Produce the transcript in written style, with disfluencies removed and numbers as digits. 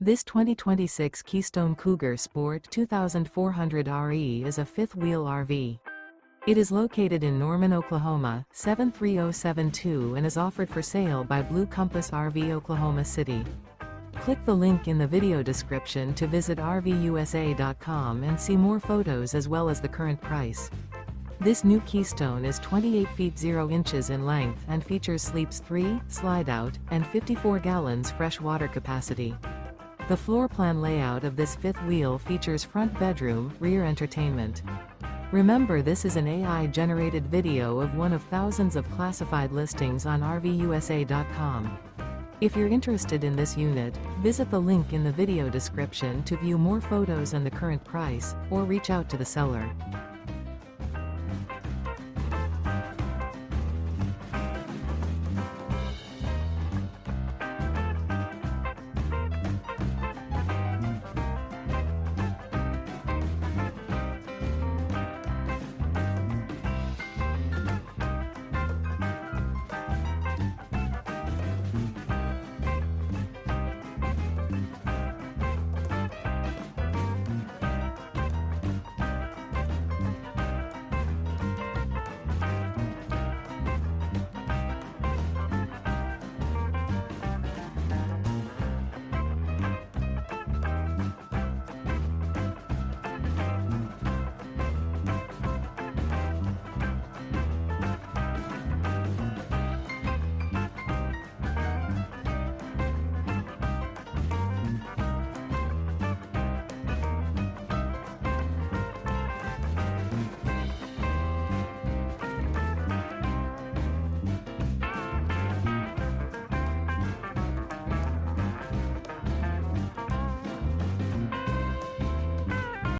This 2026 Keystone Cougar Sport 2400 RE is a fifth-wheel RV. It is located in Norman, Oklahoma, 73072 and is offered for sale by Blue Compass RV Oklahoma City. Click the link in the video description to visit RVUSA.com and see more photos as well as the current price. This new Keystone is 28 feet 0 inches in length and features sleeps 3, slide-out, and 54 gallons fresh water capacity. The floor plan layout of this fifth wheel features front bedroom, rear entertainment. Remember, this is an AI-generated video of one of thousands of classified listings on RVUSA.com. If you're interested in this unit, visit the link in the video description to view more photos and the current price, or reach out to the seller.